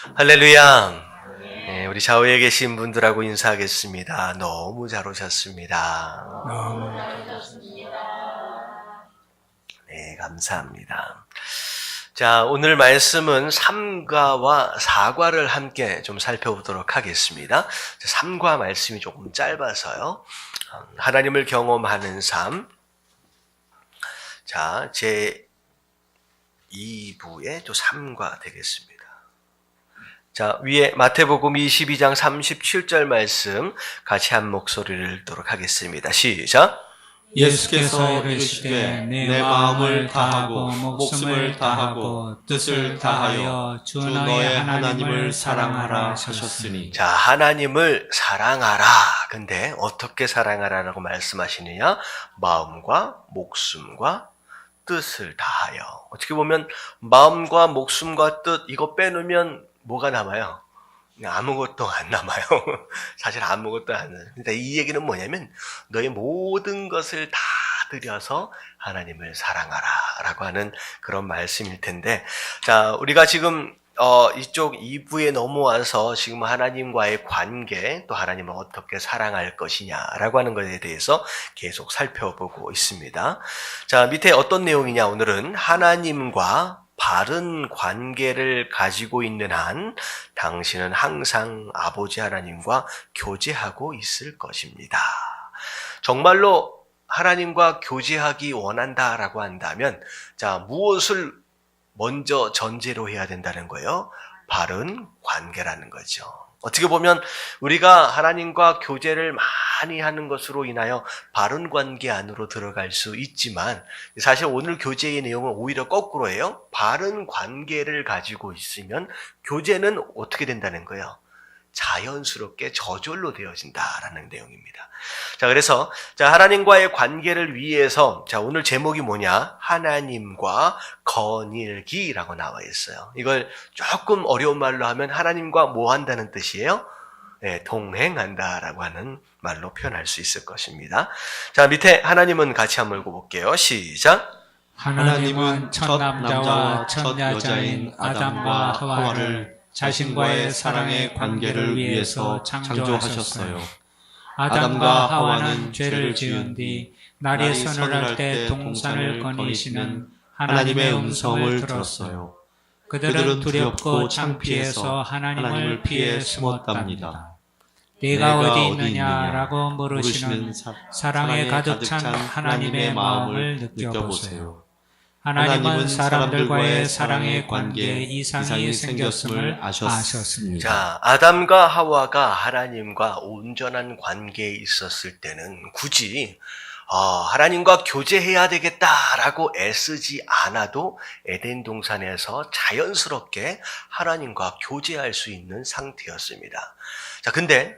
할렐루야. 네, 우리 좌우에 계신 분들하고 인사하겠습니다. 너무 잘 오셨습니다. 네, 감사합니다. 자, 오늘 말씀은 삼가와 사과를 함께 좀 살펴보도록 하겠습니다. 삼가 말씀이 조금 짧아서요. 하나님을 경험하는 삶. 자, 제 2부의 또 3과 되겠습니다. 자, 위에 마태복음 22장 37절 말씀 같이 한 목소리를 읽도록 하겠습니다. 시작. 예수께서 이르시되 내 마음을 다하고 목숨을 다하고 뜻을 다하여 주 너의 하나님을 사랑하라 하셨으니. 자, 하나님을 사랑하라. 근데 어떻게 사랑하라라고 말씀하시느냐? 마음과 목숨과 뜻을 다하여. 어떻게 보면 마음과 목숨과 뜻 이거 빼놓으면 뭐가 남아요? 아무것도 안 남아요. 사실 아무것도 안 남아요. 근데 이 얘기는 뭐냐면 너의 모든 것을 다 들여서 하나님을 사랑하라 라고 하는 그런 말씀일 텐데, 자, 우리가 지금 이쪽 2부에 넘어와서 지금 하나님과의 관계, 또 하나님을 어떻게 사랑할 것이냐라고 하는 것에 대해서 계속 살펴보고 있습니다. 자, 밑에 어떤 내용이냐? 오늘은 하나님과 바른 관계를 가지고 있는 한 당신은 항상 아버지 하나님과 교제하고 있을 것입니다. 정말로 하나님과 교제하기 원한다라고 한다면, 자, 무엇을 먼저 전제로 해야 된다는 거예요? 바른 관계라는 거죠. 어떻게 보면 우리가 하나님과 교제를 많이 하는 것으로 인하여 바른 관계 안으로 들어갈 수 있지만, 사실 오늘 교제의 내용은 오히려 거꾸로예요. 바른 관계를 가지고 있으면 교제는 어떻게 된다는 거예요? 자연스럽게 저절로 되어진다라는 내용입니다. 자, 그래서 하나님과의 관계를 위해서, 자, 오늘 제목이 뭐냐? 하나님과 거닐기라고 나와 있어요. 이걸 조금 어려운 말로 하면 하나님과 뭐 한다는 뜻이에요? 네, 동행한다라고 하는 말로 표현할 수 있을 것입니다. 자, 밑에 하나님은 같이 한번 읽어볼게요. 시작. 하나님은 첫 남자와 첫 여자인 아담과 하와를 자신과의 사랑의 관계를 위해서 창조하셨어요. 아담과 하와는 죄를 지은 뒤 날이 서늘할 때 동산을 거니시는 하나님의 음성을 들었어요. 그들은 두렵고 창피해서 하나님을 피해 숨었답니다. 네가 어디 있느냐라고 물으시는 사랑에 가득 찬 하나님의 마음을 느껴보세요. 하나님은 사람들과의 사랑의 관계에 이상이 생겼음을 아셨습니다. 자, 아담과 하와가 하나님과 온전한 관계에 있었을 때는 굳이 하나님과 교제해야 되겠다라고 애쓰지 않아도 에덴 동산에서 자연스럽게 하나님과 교제할 수 있는 상태였습니다. 자, 근데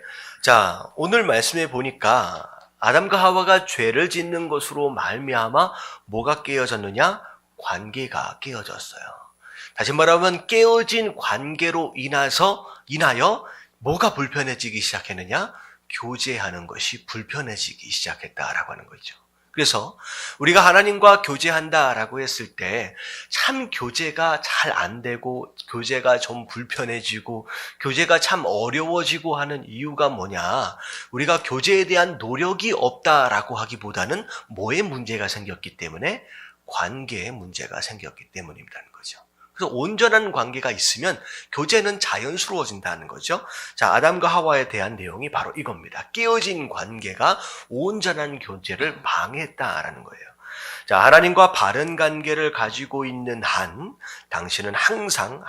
오늘 말씀에 보니까 아담과 하와가 죄를 짓는 것으로 말미암아 뭐가 깨어졌느냐? 관계가 깨어졌어요. 다시 말하면 깨어진 관계로 인하여 뭐가 불편해지기 시작했느냐? 교제하는 것이 불편해지기 시작했다라고 하는 거죠. 그래서 우리가 하나님과 교제한다라고 했을 때 참 교제가 잘 안 되고 교제가 좀 불편해지고 교제가 참 어려워지고 하는 이유가 뭐냐? 우리가 교제에 대한 노력이 없다라고 하기보다는 뭐에 문제가 생겼기 때문에? 관계에 문제가 생겼기 때문이라는 거죠. 그래서 온전한 관계가 있으면 교제는 자연스러워진다는 거죠. 자, 아담과 하와에 대한 내용이 바로 이겁니다. 깨어진 관계가 온전한 교제를 방해했다라는 거예요. 자, 하나님과 바른 관계를 가지고 있는 한 당신은 항상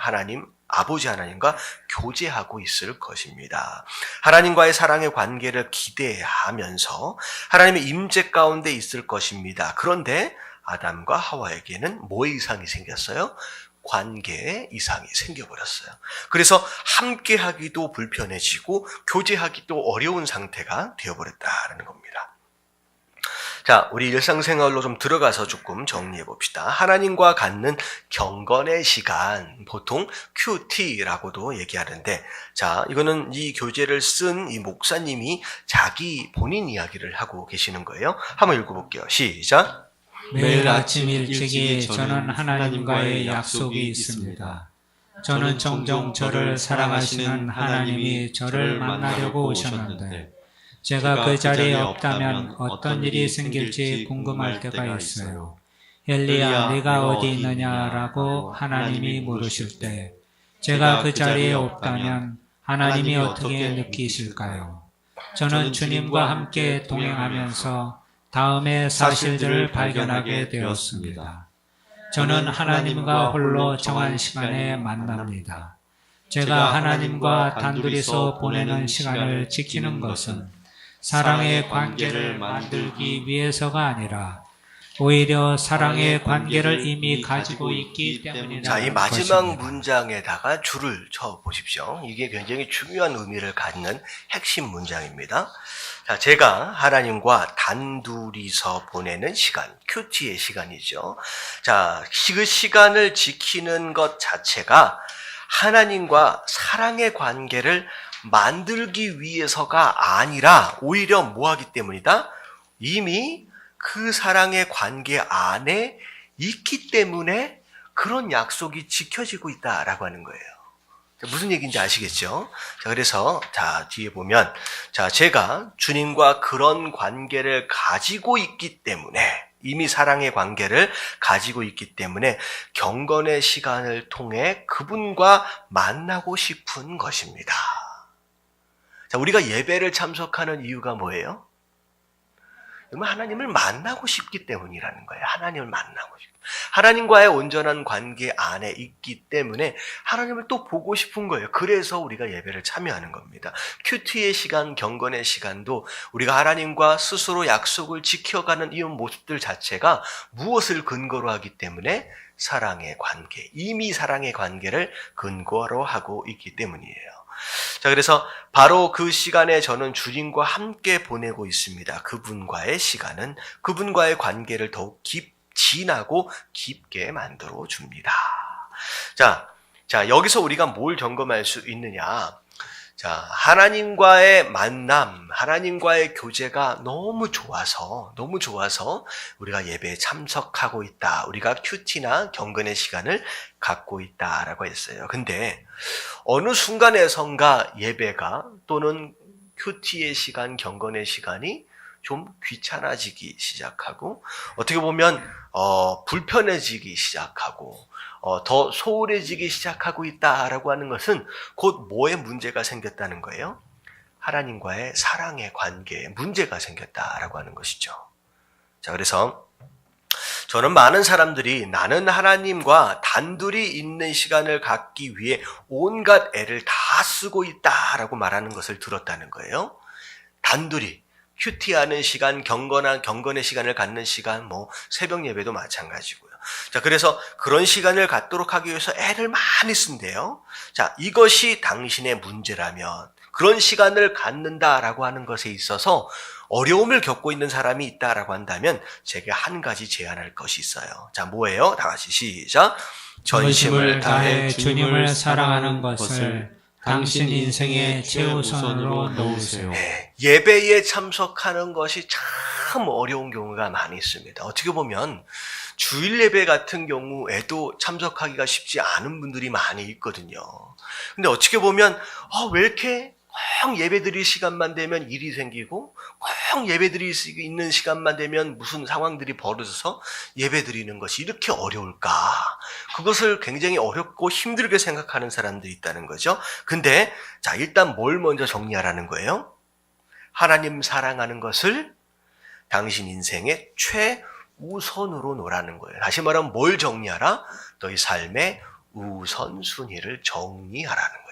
아버지 하나님과 교제하고 있을 것입니다. 하나님과의 사랑의 관계를 기대하면서 하나님의 임재 가운데 있을 것입니다. 그런데 아담과 하와에게는 뭐의 이상이 생겼어요? 관계에 이상이 생겨버렸어요. 그래서 함께하기도 불편해지고 교제하기도 어려운 상태가 되어버렸다는 겁니다. 자, 우리 일상생활로 좀 들어가서 조금 정리해 봅시다. 하나님과 갖는 경건의 시간, 보통 QT라고도 얘기하는데, 자, 이거는 이 교재를 쓴 이 목사님이 본인 이야기를 하고 계시는 거예요. 한번 읽어볼게요. 시작. 매일 아침 일찍이 저는 하나님과의 약속이 있습니다. 저는 종종 저를 사랑하시는 하나님이 저를 만나려고 오셨는데 제가 그 자리에 없다면 어떤 일이 생길지 궁금할 때가 있어요. 엘리야, 네가 어디 있느냐라고 하나님이 물으실 때 제가 그 자리에 없다면 하나님이 어떻게 느끼실까요? 저는 주님과 함께 동행하면서 다음의 사실들을 발견하게 되었습니다. 저는 하나님과 홀로 정한 시간에 만납니다. 제가 하나님과 단둘이서 보내는 시간을 지키는 것은 사랑의 관계를 만들기 위해서가 아니라 오히려 사랑의 관계를 이미 가지고 있기 때문이라는 자, 이 마지막 것입니다. 문장에다가 줄을 쳐 보십시오. 이게 굉장히 중요한 의미를 갖는 핵심 문장입니다. 자, 제가 하나님과 단둘이서 보내는 시간, 큐티의 시간이죠. 자, 그 시간을 지키는 것 자체가 하나님과 사랑의 관계를 만들기 위해서가 아니라 오히려 뭐하기 때문이다? 이미 그 사랑의 관계 안에 있기 때문에 그런 약속이 지켜지고 있다라고 하는 거예요. 무슨 얘기인지 아시겠죠? 자, 그래서 뒤에 보면 제가 주님과 그런 관계를 가지고 있기 때문에 이미 사랑의 관계를 가지고 있기 때문에 경건의 시간을 통해 그분과 만나고 싶은 것입니다. 자, 우리가 예배를 참석하는 이유가 뭐예요? 하나님을 만나고 싶기 때문이라는 거예요. 하나님을 만나고 싶기. 하나님과의 온전한 관계 안에 있기 때문에 하나님을 또 보고 싶은 거예요. 그래서 우리가 예배를 참여하는 겁니다. 큐티의 시간, 경건의 시간도 우리가 하나님과 스스로 약속을 지켜가는 이 모습들 자체가 무엇을 근거로 하기 때문에 사랑의 관계, 이미 사랑의 관계를 근거로 하고 있기 때문이에요. 자, 그래서 바로 그 시간에 저는 주님과 함께 보내고 있습니다. 그분과의 시간은 그분과의 관계를 더욱 진하고 깊게 만들어 줍니다. 자, 여기서 우리가 뭘 점검할 수 있느냐? 자, 하나님과의 만남, 하나님과의 교제가 너무 좋아서 우리가 예배에 참석하고 있다. 우리가 큐티나 경건의 시간을 갖고 있다라고 했어요. 근데 어느 순간에선가 예배가 또는 큐티의 시간, 경건의 시간이 좀 귀찮아지기 시작하고 어떻게 보면 불편해지기 시작하고 더 소홀해지기 시작하고 있다라고 하는 것은 곧 뭐에 문제가 생겼다는 거예요? 하나님과의 사랑의 관계에 문제가 생겼다라고 하는 것이죠. 자, 그래서 저는 많은 사람들이 나는 하나님과 단둘이 있는 시간을 갖기 위해 온갖 애를 다 쓰고 있다라고 말하는 것을 들었다는 거예요. 단둘이 큐티하는 시간, 경건의 시간을 갖는 시간, 새벽 예배도 마찬가지고요. 자, 그래서 그런 시간을 갖도록 하기 위해서 애를 많이 쓴대요. 자, 이것이 당신의 문제라면 그런 시간을 갖는다라고 하는 것에 있어서 어려움을 겪고 있는 사람이 있다라고 한다면 제가 한 가지 제안할 것이 있어요. 자, 뭐예요? 다 같이 시작. 전심을 다해 주님을 사랑하는 것을 당신 인생의 최우선으로 놓으세요. 네, 예배에 참석하는 것이 참 어려운 경우가 많이 있습니다. 어떻게 보면 주일 예배 같은 경우에도 참석하기가 쉽지 않은 분들이 많이 있거든요. 근데 어떻게 보면 왜 이렇게 꼭 예배 드릴 시간만 되면 일이 생기고 꼭 예배 드릴 수 있는 시간만 되면 무슨 상황들이 벌어져서 예배 드리는 것이 이렇게 어려울까? 그것을 굉장히 어렵고 힘들게 생각하는 사람들이 있다는 거죠. 근데 일단 뭘 먼저 정리하라는 거예요? 하나님 사랑하는 것을 당신 인생의 최우선으로 놓으라는 거예요. 다시 말하면 뭘 정리하라? 너희 삶의 우선순위를 정리하라는 거예요.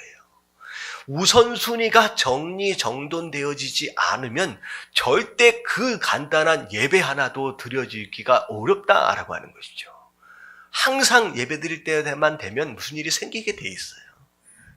우선순위가 정돈되어지지 않으면 절대 그 간단한 예배 하나도 드려지기가 어렵다라고 하는 것이죠. 항상 예배 드릴 때만 되면 무슨 일이 생기게 돼 있어요.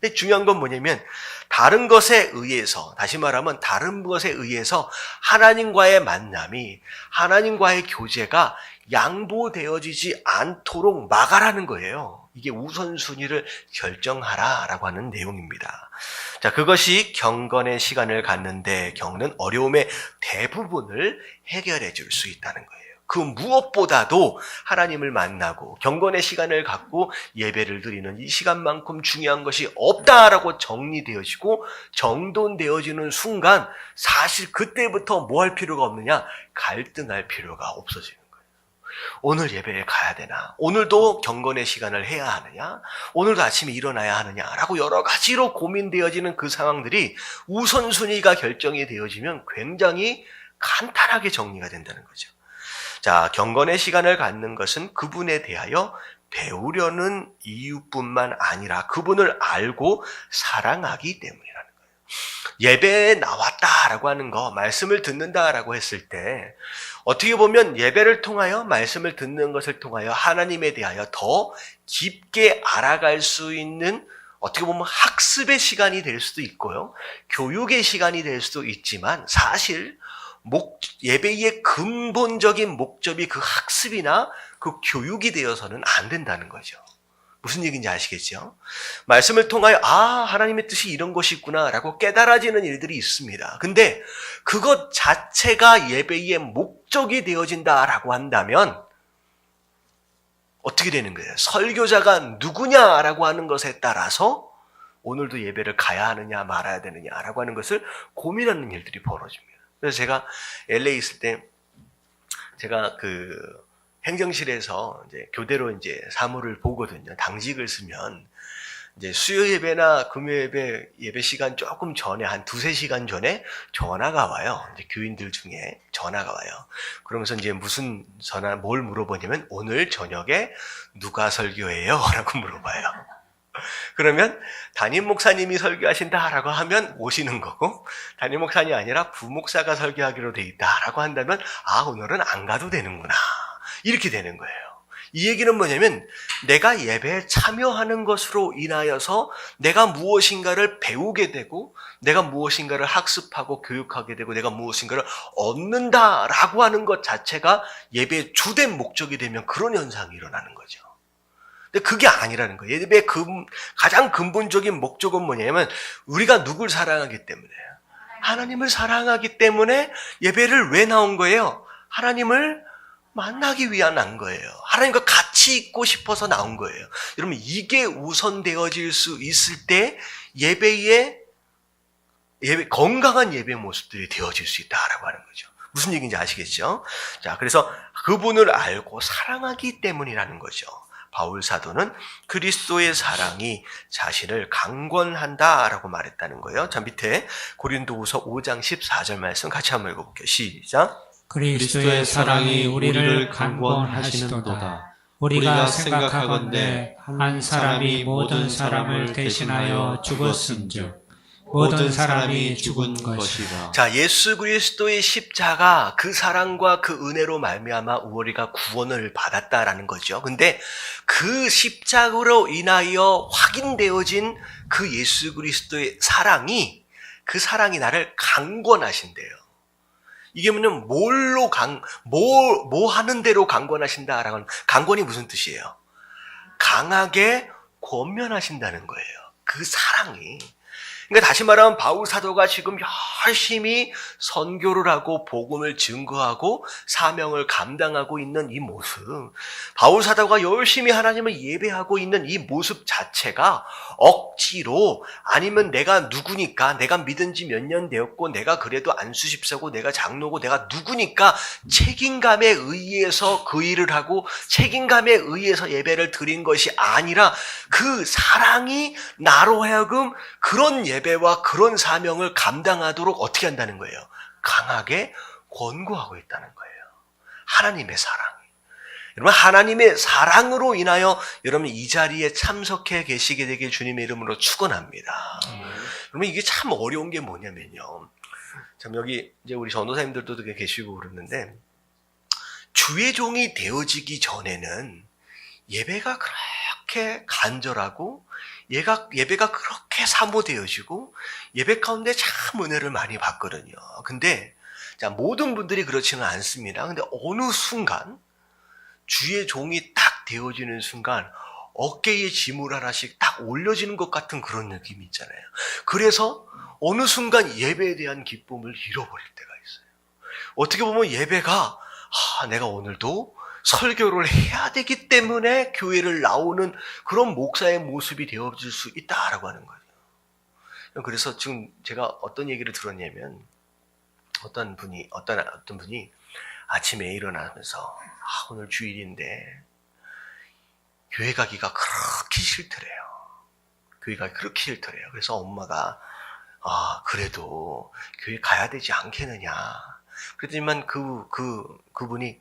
근데 중요한 건 뭐냐면 다른 것에 의해서, 다시 말하면 다른 것에 의해서 하나님과의 만남이, 하나님과의 교제가 양보되어지지 않도록 막아라는 거예요. 이게 우선순위를 결정하라라고 하는 내용입니다. 자, 그것이 경건의 시간을 갖는데 겪는 어려움의 대부분을 해결해 줄 수 있다는 거예요. 그 무엇보다도 하나님을 만나고 경건의 시간을 갖고 예배를 드리는 이 시간만큼 중요한 것이 없다라고 정리되어지고 정돈되어지는 순간 사실 그때부터 뭐 할 필요가 없느냐? 갈등할 필요가 없어지는 거예요. 오늘 예배에 가야 되나? 오늘도 경건의 시간을 해야 하느냐? 오늘도 아침에 일어나야 하느냐라고 여러 가지로 고민되어지는 그 상황들이 우선순위가 결정이 되어지면 굉장히 간단하게 정리가 된다는 거죠. 자, 경건의 시간을 갖는 것은 그분에 대하여 배우려는 이유뿐만 아니라 그분을 알고 사랑하기 때문이라는 거예요. 예배에 나왔다라고 하는 거, 말씀을 듣는다라고 했을 때 어떻게 보면 예배를 통하여 말씀을 듣는 것을 통하여 하나님에 대하여 더 깊게 알아갈 수 있는 어떻게 보면 학습의 시간이 될 수도 있고요. 교육의 시간이 될 수도 있지만 사실 예배의 근본적인 목적이 그 학습이나 그 교육이 되어서는 안 된다는 거죠. 무슨 얘기인지 아시겠죠? 말씀을 통하여 하나님의 뜻이 이런 것이 있구나 라고 깨달아지는 일들이 있습니다. 근데 그것 자체가 예배의 목적이 되어진다라고 한다면 어떻게 되는 거예요? 설교자가 누구냐라고 하는 것에 따라서 오늘도 예배를 가야 하느냐 말아야 되느냐라고 하는 것을 고민하는 일들이 벌어집니다. 그래서 제가 LA 있을 때 제가 그 행정실에서 이제 교대로 이제 사무를 보거든요. 당직을 쓰면 이제 수요 예배나 금요 예배 시간 조금 전에 한 2-3시간 전에 전화가 와요. 이제 교인들 중에 전화가 와요. 그러면서 이제 무슨 뭘 물어보냐면 오늘 저녁에 누가 설교해요? 라고 물어봐요. 그러면 담임 목사님이 설교하신다라고 하면 오시는 거고 담임 목사님이 아니라 부목사가 설교하기로 돼 있다라고 한다면 오늘은 안 가도 되는구나. 이렇게 되는 거예요. 이 얘기는 뭐냐면 내가 예배에 참여하는 것으로 인하여서 내가 무엇인가를 배우게 되고 내가 무엇인가를 학습하고 교육하게 되고 내가 무엇인가를 얻는다라고 하는 것 자체가 예배의 주된 목적이 되면 그런 현상이 일어나는 거죠. 근데 그게 아니라는 거예요. 예배의 가장 근본적인 목적은 뭐냐면 우리가 누굴 사랑하기 때문에 하나님을 사랑하기 때문에 예배를 왜 나온 거예요? 하나님을 만나기 위한 난 거예요. 하나님과 같이 있고 싶어서 나온 거예요. 여러분 이게 우선되어질 수 있을 때 건강한 예배 모습들이 되어질 수 있다라고 하는 거죠. 무슨 얘기인지 아시겠죠? 자, 그래서 그분을 알고 사랑하기 때문이라는 거죠. 바울 사도는 그리스도의 사랑이 자신을 강권한다라고 말했다는 거예요. 자, 밑에 고린도후서 5장 14절 말씀 같이 한번 읽어볼게요. 시작. 그리스도의 사랑이 우리를 강권하시는도다. 우리가 생각하건대 한 사람이 모든 사람을 대신하여 죽었은즉 모든 사람이 죽은 것이라. 자, 예수 그리스도의 십자가 그 사랑과 그 은혜로 말미암아 우리가 구원을 받았다라는 거죠. 근데 그 십자가로 인하여 확인되어진 그 예수 그리스도의 사랑이 그 사랑이 나를 강권하신대요. 이게 뭐냐면 뭐 하는 대로 강권하신다라고 하는 강권이 무슨 뜻이에요? 강하게 권면하신다는 거예요. 그 사랑이. 그러니까 다시 말하면 바울 사도가 지금 열심히 선교를 하고 복음을 증거하고 사명을 감당하고 있는 이 모습, 바울 사도가 열심히 하나님을 예배하고 있는 이 모습 자체가 억지로 아니면 내가 누구니까 내가 믿은 지 몇 년 되었고 내가 그래도 안수 집사고 내가 장로고 내가 누구니까 책임감에 의해서 그 일을 하고 책임감에 의해서 예배를 드린 것이 아니라 그 사랑이 나로 하여금 그런 예배와 그런 사명을 감당하도록 어떻게 한다는 거예요? 강하게 권고하고 있다는 거예요. 하나님의 사랑. 여러분 하나님의 사랑으로 인하여 여러분 이 자리에 참석해 계시게 되길 주님의 이름으로 축원합니다. 여러분 이게 참 어려운 게 뭐냐면요. 참 여기 이제 우리 전도사님들도 계시고 그러는데 주의 종이 되어지기 전에는 예배가 그렇게 간절하고 예배가 그렇게 사모되어지고 예배 가운데 참 은혜를 많이 받거든요. 근데 자, 모든 분들이 그렇지는 않습니다. 근데 어느 순간 주의 종이 딱 되어지는 순간 어깨에 짐을 하나씩 딱 올려지는 것 같은 그런 느낌이 있잖아요. 그래서 어느 순간 예배에 대한 기쁨을 잃어버릴 때가 있어요. 어떻게 보면 예배가 내가 오늘도 설교를 해야 되기 때문에 교회를 나오는 그런 목사의 모습이 되어질 수 있다라고 하는 거예요. 그래서 지금 제가 어떤 얘기를 들었냐면 어떤 분이 아침에 일어나면서 오늘 주일인데 교회 가기가 그렇게 싫더래요. 교회가 그렇게 싫더래요. 그래서 엄마가 그래도 교회 가야 되지 않겠느냐. 그랬더니만 그분이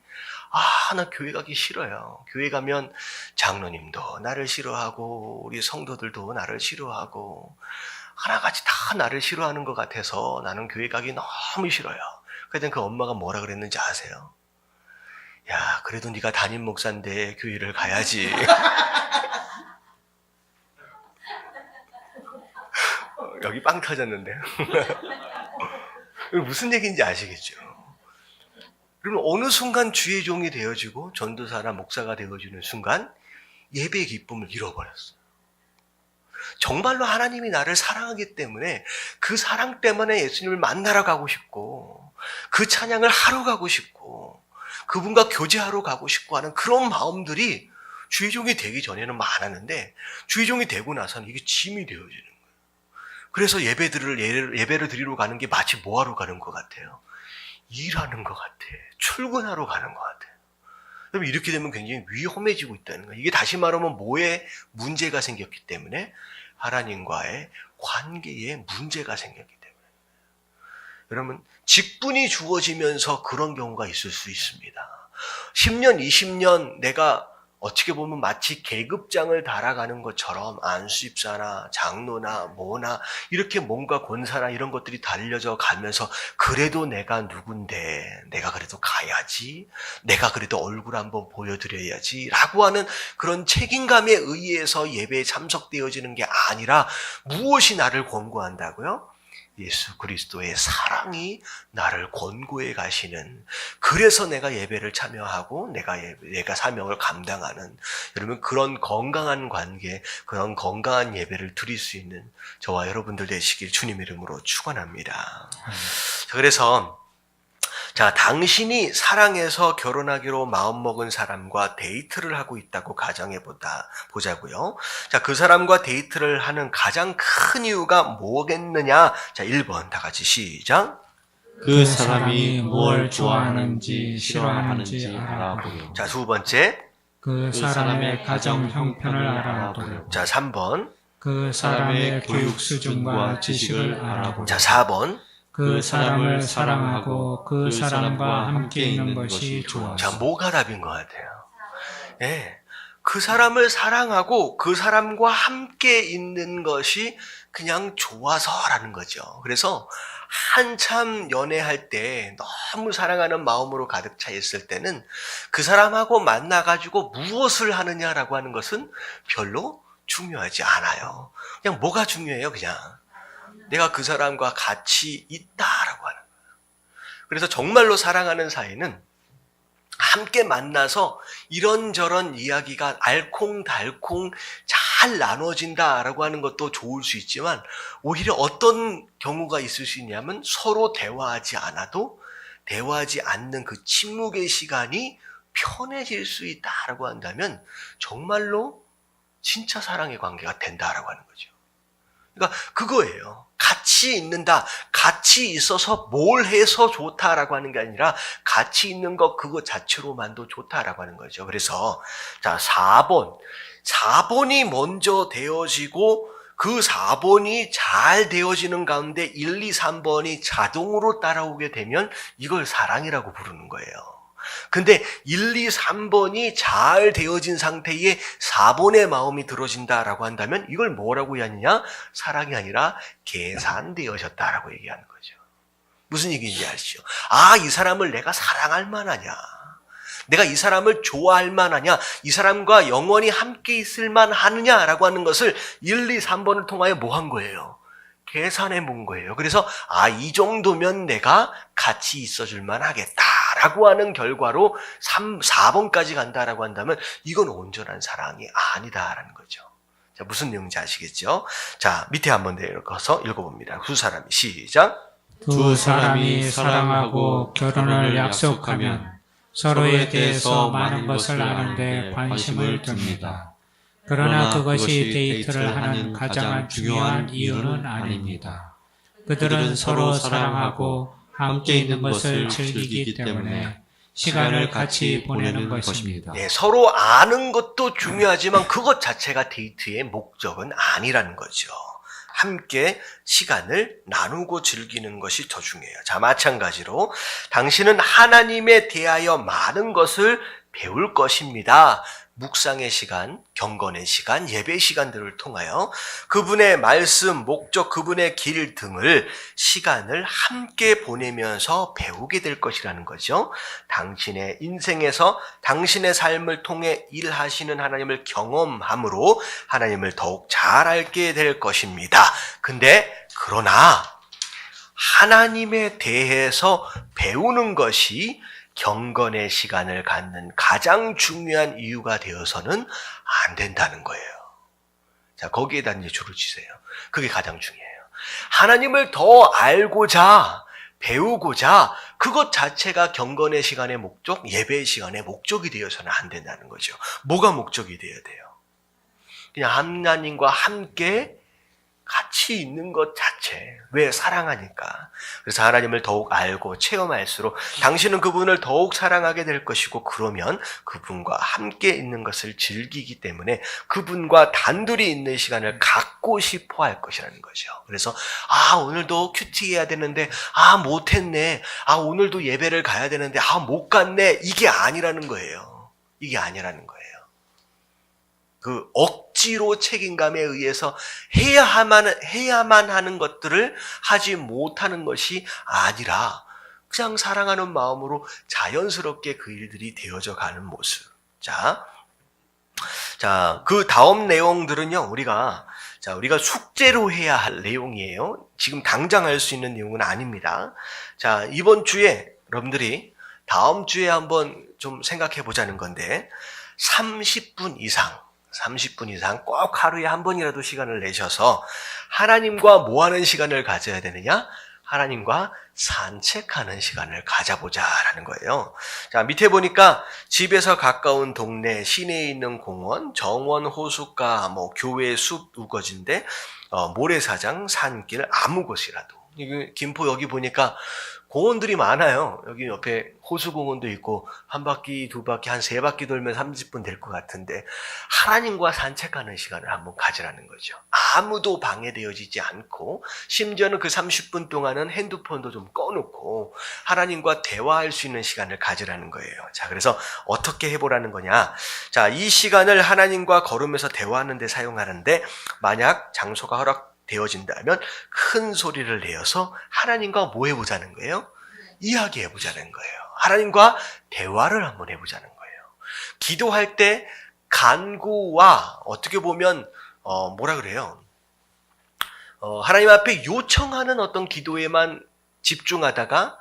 나 교회 가기 싫어요. 교회 가면 장로님도 나를 싫어하고 우리 성도들도 나를 싫어하고 하나같이 다 나를 싫어하는 것 같아서 나는 교회 가기 너무 싫어요. 그랬더니 그 엄마가 뭐라 그랬는지 아세요? 야, 그래도 네가 담임 목사인데 교회를 가야지. 여기 빵 터졌는데요. 무슨 얘기인지 아시겠죠? 그러면 어느 순간 주의 종이 되어지고 전도사나 목사가 되어지는 순간 예배의 기쁨을 잃어버렸어요. 정말로 하나님이 나를 사랑하기 때문에 그 사랑 때문에 예수님을 만나러 가고 싶고 그 찬양을 하러 가고 싶고 그분과 교제하러 가고 싶고 하는 그런 마음들이 주의 종이 되기 전에는 많았는데 주의 종이 되고 나서는 이게 짐이 되어지는 거예요. 그래서 예배를 드리러 가는 게 마치 뭐하러 가는 것 같아요? 일하는 것 같아. 출근하러 가는 것 같아요. 그럼 이렇게 되면 굉장히 위험해지고 있다는 거예요. 이게 다시 말하면 뭐에 문제가 생겼기 때문에 하나님과의 관계에 문제가 생겼기 때문에. 여러분, 직분이 주어지면서 그런 경우가 있을 수 있습니다. 10년, 20년 내가 어떻게 보면 마치 계급장을 달아가는 것처럼 안수집사나 장로나 뭐나 이렇게 뭔가 권사나 이런 것들이 달려져 가면서 그래도 내가 누군데 내가 그래도 가야지, 내가 그래도 얼굴 한번 보여드려야지 라고 하는 그런 책임감에 의해서 예배에 참석되어지는 게 아니라 무엇이 나를 권고한다고요? 예수 그리스도의 사랑이 나를 권고해 가시는, 그래서 내가 예배를 참여하고 내가 사명을 감당하는, 여러분 그런 건강한 관계, 그런 건강한 예배를 드릴 수 있는 저와 여러분들 되시길 주님의 이름으로 축원합니다. 그래서 당신이 사랑해서 결혼하기로 마음먹은 사람과 데이트를 하고 있다고 가정해 보자고요. 그 사람과 데이트를 하는 가장 큰 이유가 뭐겠느냐? 1번 다 같이 시작. 그 사람이 뭘 좋아하는지 싫어하는지 알아보려. 두 번째. 그 사람의 가정 형편을 알아보려. 3번. 그 사람의 교육 수준과 지식을 알아보려. 4번. 그 사람을 사랑하고 그 사람과 함께 있는 것이 좋아. 뭐가 답인 것 같아요? 그 사람을 사랑하고 그 사람과 함께 있는 것이 그냥 좋아서라는 거죠. 그래서 한참 연애할 때 너무 사랑하는 마음으로 가득 차 있을 때는 그 사람하고 만나가지고 무엇을 하느냐라고 하는 것은 별로 중요하지 않아요. 그냥 뭐가 중요해요? 그냥 내가 그 사람과 같이 있다라고 하는 거예요. 그래서 정말로 사랑하는 사이는 함께 만나서 이런저런 이야기가 알콩달콩 잘 나눠진다라고 하는 것도 좋을 수 있지만, 오히려 어떤 경우가 있을 수 있냐면 서로 대화하지 않아도 대화하지 않는 그 침묵의 시간이 편해질 수 있다라고 한다면 정말로 진짜 사랑의 관계가 된다라고 하는 거죠. 그러니까 그거예요. 같이 있는다. 같이 있어서 뭘 해서 좋다라고 하는 게 아니라 같이 있는 것 그거 자체로만도 좋다라고 하는 거죠. 그래서 4번이 먼저 되어지고 그 4번이 잘 되어지는 가운데 1, 2, 3번이 자동으로 따라오게 되면 이걸 사랑이라고 부르는 거예요. 근데 1, 2, 3번이 잘 되어진 상태에 4번의 마음이 들어진다라고 한다면 이걸 뭐라고 하느냐? 사랑이 아니라 계산되어졌다라고 얘기하는 거죠. 무슨 얘기인지 아시죠? 이 사람을 내가 사랑할 만하냐? 내가 이 사람을 좋아할 만하냐? 이 사람과 영원히 함께 있을 만하느냐라고 하는 것을 1, 2, 3번을 통하여 뭐 한 거예요? 계산해 본 거예요. 그래서 이 정도면 내가 같이 있어줄 만하겠다라고 하는 결과로 4번까지 간다라고 한다면 이건 온전한 사랑이 아니다라는 거죠. 무슨 내용인지 아시겠죠? 밑에 한번 내려가서 읽어봅니다. 두 사람이 시작. 두 사람이 사랑하고 결혼을 약속하면 서로에 대해서 많은 것을 아는데 관심을 둡니다. 그러나 그것이 데이트를 하는 가장 중요한 이유는 아닙니다. 그들은 서로 사랑하고 함께 있는 것을 즐기기 때문에 시간을 같이 보내는 것입니다. 네, 서로 아는 것도 중요하지만 그것 자체가 데이트의 목적은 아니라는 거죠. 함께 시간을 나누고 즐기는 것이 더 중요해요. 자, 마찬가지로 당신은 하나님에 대하여 많은 것을 배울 것입니다. 묵상의 시간, 경건의 시간, 예배 시간들을 통하여 그분의 말씀, 목적, 그분의 길 등을 시간을 함께 보내면서 배우게 될 것이라는 거죠. 당신의 인생에서 당신의 삶을 통해 일하시는 하나님을 경험함으로 하나님을 더욱 잘 알게 될 것입니다. 그러나 하나님에 대해서 배우는 것이 경건의 시간을 갖는 가장 중요한 이유가 되어서는 안 된다는 거예요. 자, 거기에다 이제 줄을 치세요. 그게 가장 중요해요. 하나님을 더 알고자, 배우고자, 그것 자체가 경건의 시간의 목적, 예배의 시간의 목적이 되어서는 안 된다는 거죠. 뭐가 목적이 되어야 돼요? 그냥 하나님과 함께 같이 있는 것 자체. 왜? 사랑하니까. 그래서 하나님을 더욱 알고 체험할수록 당신은 그분을 더욱 사랑하게 될 것이고, 그러면 그분과 함께 있는 것을 즐기기 때문에 그분과 단둘이 있는 시간을 갖고 싶어 할 것이라는 거죠. 그래서 오늘도 큐티 해야 되는데 못했네. 오늘도 예배를 가야 되는데 못 갔네. 이게 아니라는 거예요. 이게 아니라는 거예요. 그 억지로 책임감에 의해서 해야만 하는 것들을 하지 못하는 것이 아니라 그냥 사랑하는 마음으로 자연스럽게 그 일들이 되어져 가는 모습. 자, 그 다음 내용들은요, 우리가 숙제로 해야 할 내용이에요. 지금 당장 할 수 있는 내용은 아닙니다. 자, 이번 주에 여러분들이 다음 주에 한번 좀 생각해 보자는 건데, 30분 이상 꼭 하루에 한 번이라도 시간을 내셔서 하나님과 뭐 하는 시간을 가져야 되느냐? 하나님과 산책하는 시간을 가져보자라는 거예요. 자, 밑에 보니까 집에서 가까운 동네, 시내에 있는 공원, 정원, 호숫가, 교회, 숲, 우거지인데, 모래사장, 산길, 아무 곳이라도. 김포 여기 보니까 공원들이 많아요. 여기 옆에 호수공원도 있고, 한 바퀴, 두 바퀴, 한 세 바퀴 돌면 30분 될 것 같은데, 하나님과 산책하는 시간을 한번 가지라는 거죠. 아무도 방해되어지지 않고, 심지어는 그 30분 동안은 핸드폰도 좀 꺼놓고, 하나님과 대화할 수 있는 시간을 가지라는 거예요. 자, 그래서 어떻게 해보라는 거냐. 자, 이 시간을 하나님과 걸으면서 대화하는 데 사용하는데, 만약 장소가 되어진다면 큰 소리를 내어서 하나님과 뭐 해보자는 거예요? 이야기해보자는 거예요. 하나님과 대화를 한번 해보자는 거예요. 기도할 때 간구와 어떻게 보면 하나님 앞에 요청하는 어떤 기도에만 집중하다가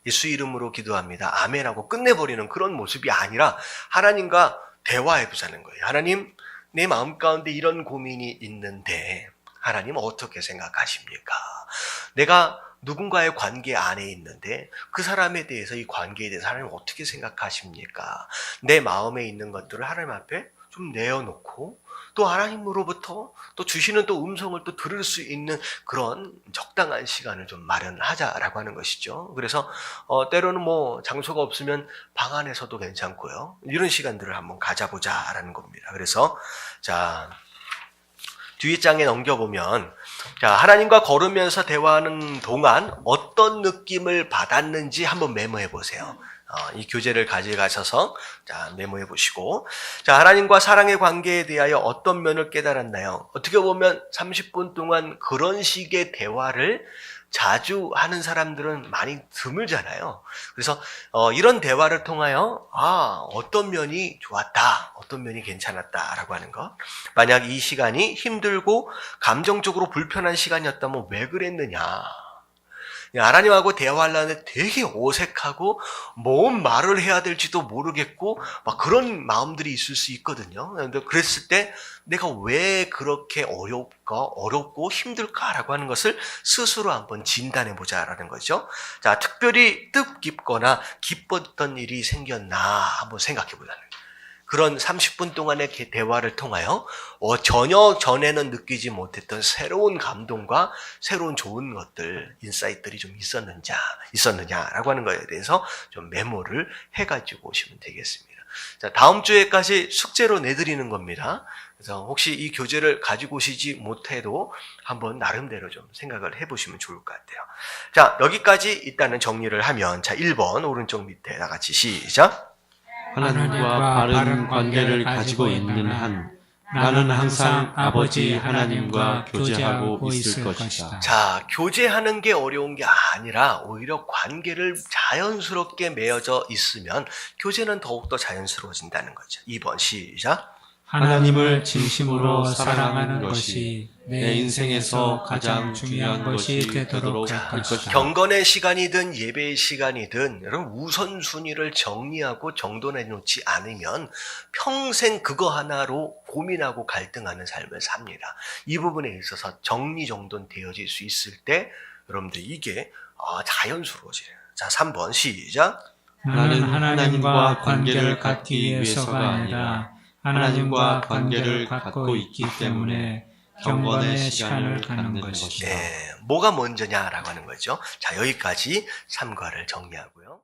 예수 이름으로 기도합니다. 아멘하고 끝내버리는 그런 모습이 아니라 하나님과 대화해보자는 거예요. 하나님, 내 마음 가운데 이런 고민이 있는데 하나님 어떻게 생각하십니까? 내가 누군가의 관계 안에 있는데 그 사람에 대해서, 이 관계에 대해서 하나님 어떻게 생각하십니까? 내 마음에 있는 것들을 하나님 앞에 좀 내어놓고 또 하나님으로부터 또 주시는 또 음성을 또 들을 수 있는 그런 적당한 시간을 좀 마련하자라고 하는 것이죠. 그래서 때로는 장소가 없으면 방 안에서도 괜찮고요. 이런 시간들을 한번 가져보자라는 겁니다. 그래서 뒤에 장에 넘겨보면, 하나님과 걸으면서 대화하는 동안 어떤 느낌을 받았는지 한번 메모해 보세요. 이 교재를 가져가셔서 메모해 보시고, 하나님과 사랑의 관계에 대하여 어떤 면을 깨달았나요? 어떻게 보면 30분 동안 그런 식의 대화를 자주 하는 사람들은 많이 드물잖아요. 그래서 이런 대화를 통하여 어떤 면이 좋았다, 어떤 면이 괜찮았다라고 하는 것. 만약 이 시간이 힘들고 감정적으로 불편한 시간이었다면 왜 그랬느냐? 하나님하고 대화하려는데 되게 어색하고 뭔 말을 해야 될지도 모르겠고 막 그런 마음들이 있을 수 있거든요. 그런데 그랬을 때 내가 왜 그렇게 어렵고 힘들까라고 하는 것을 스스로 한번 진단해 보자라는 거죠. 자, 특별히 뜻깊거나 기뻤던 일이 생겼나 한번 생각해 보자는 거예요. 그런 30분 동안의 대화를 통하여 전혀 전에는 느끼지 못했던 새로운 감동과 새로운 좋은 것들, 인사이트들이 좀 있었느냐라고 하는 것에 대해서 좀 메모를 해가지고 오시면 되겠습니다. 자, 다음 주에까지 숙제로 내드리는 겁니다. 그래서 혹시 이 교재를 가지고 오시지 못해도 한번 나름대로 좀 생각을 해보시면 좋을 것 같아요. 자, 여기까지 일단은 정리를 하면, 자, 1번 오른쪽 밑에 다 같이 시작. 하나님과 바른 관계를 가지고 있는 한 나는 항상 아버지 하나님과 교제하고 있을 것이다. 자, 교제하는 게 어려운 게 아니라 오히려 관계를 자연스럽게 맺어져 있으면 교제는 더욱더 자연스러워진다는 거죠. 2번 시작. 하나님을 진심으로 사랑하는 것이 내 인생에서 가장 중요한 것이 되도록 할 것이다. 경건의 시간이든 예배의 시간이든 여러분 우선순위를 정리하고 정돈해 놓지 않으면 평생 그거 하나로 고민하고 갈등하는 삶을 삽니다. 이 부분에 있어서 정리정돈 되어질 수 있을 때 여러분들 이게 자연스러워져요. 자, 3번 시작. 나는 하나님과 관계를 갖기 위해서가 아니라 하나님과 관계를 갖고 있기 때문에 경건의 시간을 갖는 것이다. 네, 뭐가 먼저냐라고 하는 거죠. 자, 여기까지 3과를 정리하고요.